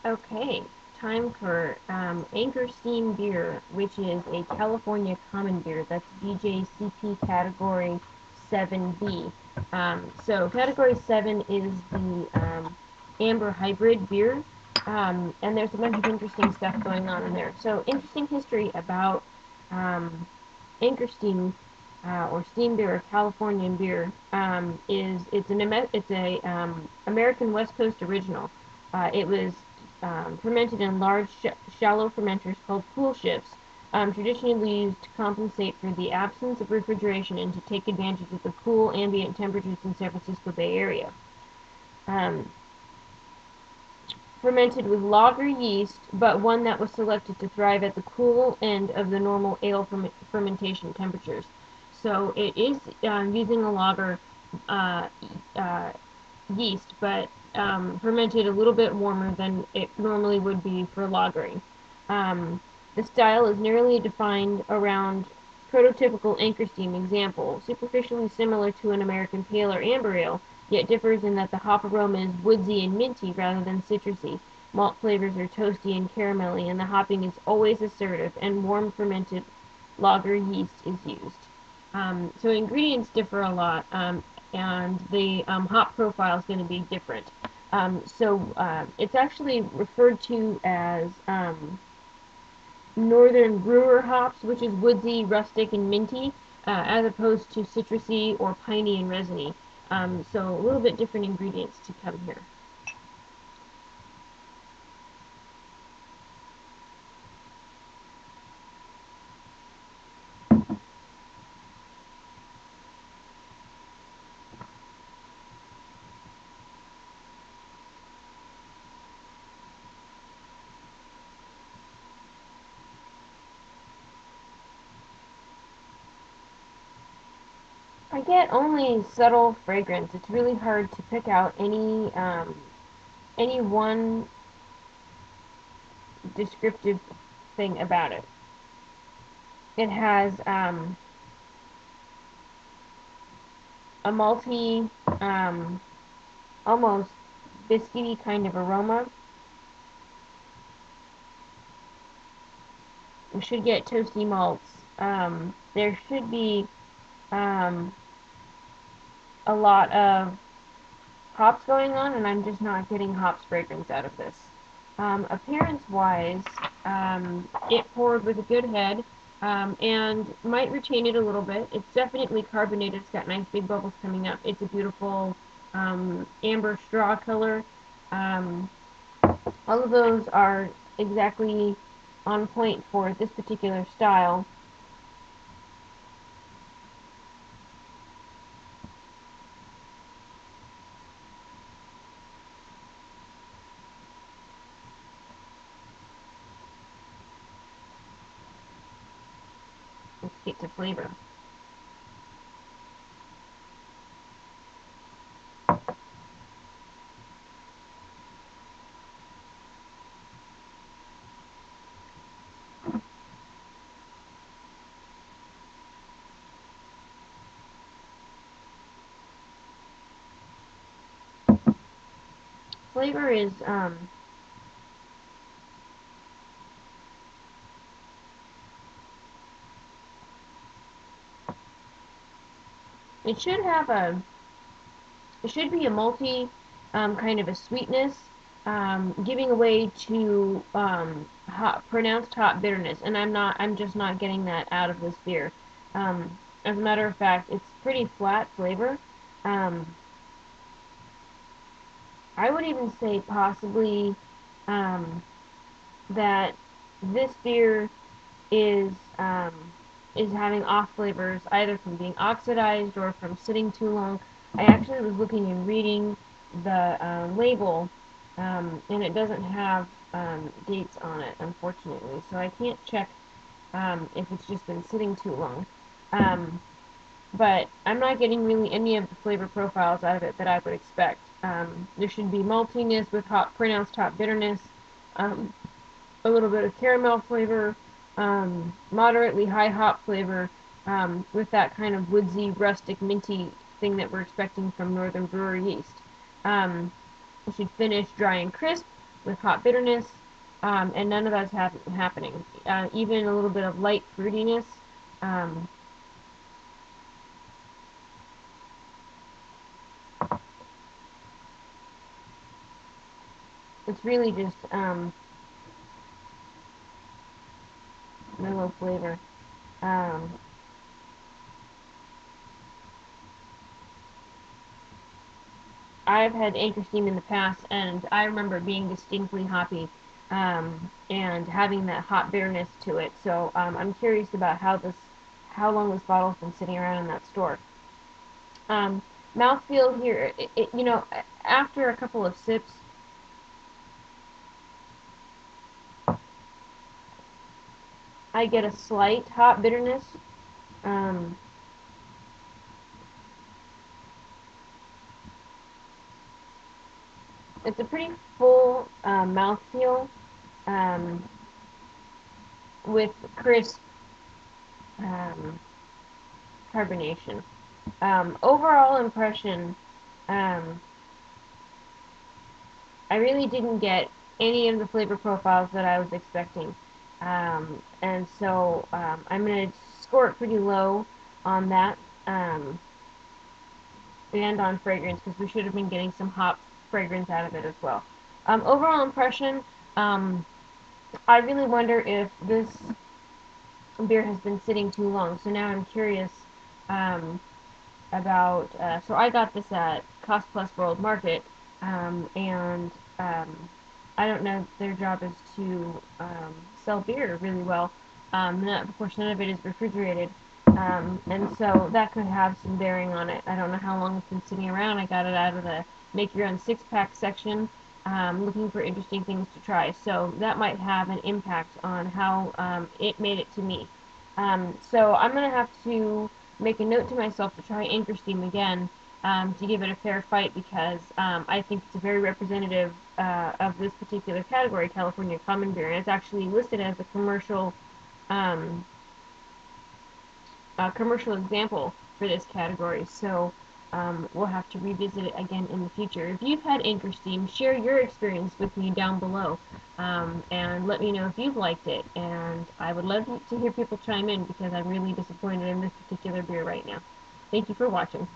Okay, time for Anchor Steem beer, which is a California common beer. That's BJCP category 7B. So category 7 is the amber hybrid beer, and there's a bunch of interesting stuff going on in there. So interesting history about um, Anchor Steam or steam beer or Californian beer is it's a American West Coast original. It was fermented in large shallow fermenters called cool shifts, traditionally used to compensate for the absence of refrigeration and to take advantage of the cool ambient temperatures in San Francisco Bay Area. Um, Fermented with lager yeast, but one that was selected to thrive at the cool end of the normal ale fermentation temperatures. So it is using a lager uh, uh, yeast, but fermented a little bit warmer than it normally would be for lagering. Um, the style is narrowly defined around prototypical Anchor Steam example, superficially similar to an American pale or amber ale, yet differs in that the hop aroma is woodsy and minty rather than citrusy. Malt flavors are toasty and caramelly, and the hopping is always assertive, and warm fermented lager yeast is used. So ingredients differ a lot, and the hop profile is going to be different. It's actually referred to as Northern Brewer hops, which is woodsy, rustic, and minty, as opposed to citrusy or piney and resiny. So a little bit different ingredients to come here. I get only subtle fragrance. It's really hard to pick out any one descriptive thing about it. It has a malty, almost biscuity kind of aroma. We should get toasty malts. There should be um, a lot of hops going on, and I'm just not getting hops fragrance out of this. Appearance-wise, it poured with a good head, and might retain it a little bit. It's definitely carbonated. It's got nice big bubbles coming up. It's a beautiful amber straw color. Um, all of those are exactly on point for this particular style. Let's get to flavor. Flavor is it should have a it should be a malty kind of a sweetness, giving away to pronounced hop bitterness, and I'm just not getting that out of this beer. As a matter of fact, it's pretty flat flavor. Um, I would even say possibly um, that this beer is um, is having off flavors either from being oxidized or from sitting too long. I actually was looking and reading the label, and it doesn't have dates on it, unfortunately. So I can't check if it's just been sitting too long. Um, but I'm not getting really any of the flavor profiles out of it that I would expect. There should be maltiness with pronounced hop bitterness, um, a little bit of caramel flavor, moderately high hop flavor, with that kind of woodsy, rustic, minty thing that we're expecting from Northern Brewer yeast. It should finish dry and crisp, with hop bitterness, and none of that's happening. Even a little bit of light fruitiness. Um, it's really just mellow flavor. Um, I've had Anchor Steem in the past, and I remember it being distinctly hoppy, and having that hop bitterness to it. So I'm curious about how long this bottle's been sitting around in that store. Um, Mouthfeel here, after a couple of sips, I get a slight hop bitterness. Um, it's a pretty full mouthfeel, um, with crisp um, carbonation. Overall impression, um, I really didn't get any of the flavor profiles that I was expecting. And so I'm going to score it pretty low on that, and on fragrance, because we should have been getting some hop fragrance out of it as well. Overall impression, I really wonder if this beer has been sitting too long. So now I'm curious um, about. So I got this at Cost Plus World Market, and I don't know if their job is to sell beer really well. Of course, none of it is refrigerated, and so that could have some bearing on it. I don't know how long it's been sitting around. I got it out of the make your own six-pack section, looking for interesting things to try. So that might have an impact on how it made it to me. So I'm going to have to make a note to myself to try Anchor Steem again, to give it a fair fight, because I think it's a very representative of this particular category, California Common Beer, and it's actually listed as a um, commercial example for this category. So we'll have to revisit it again in the future. If you've had Anchor Steem, share your experience with me down below, and let me know if you've liked it. And I would love to hear people chime in, because I'm really disappointed in this particular beer right now. Thank you for watching.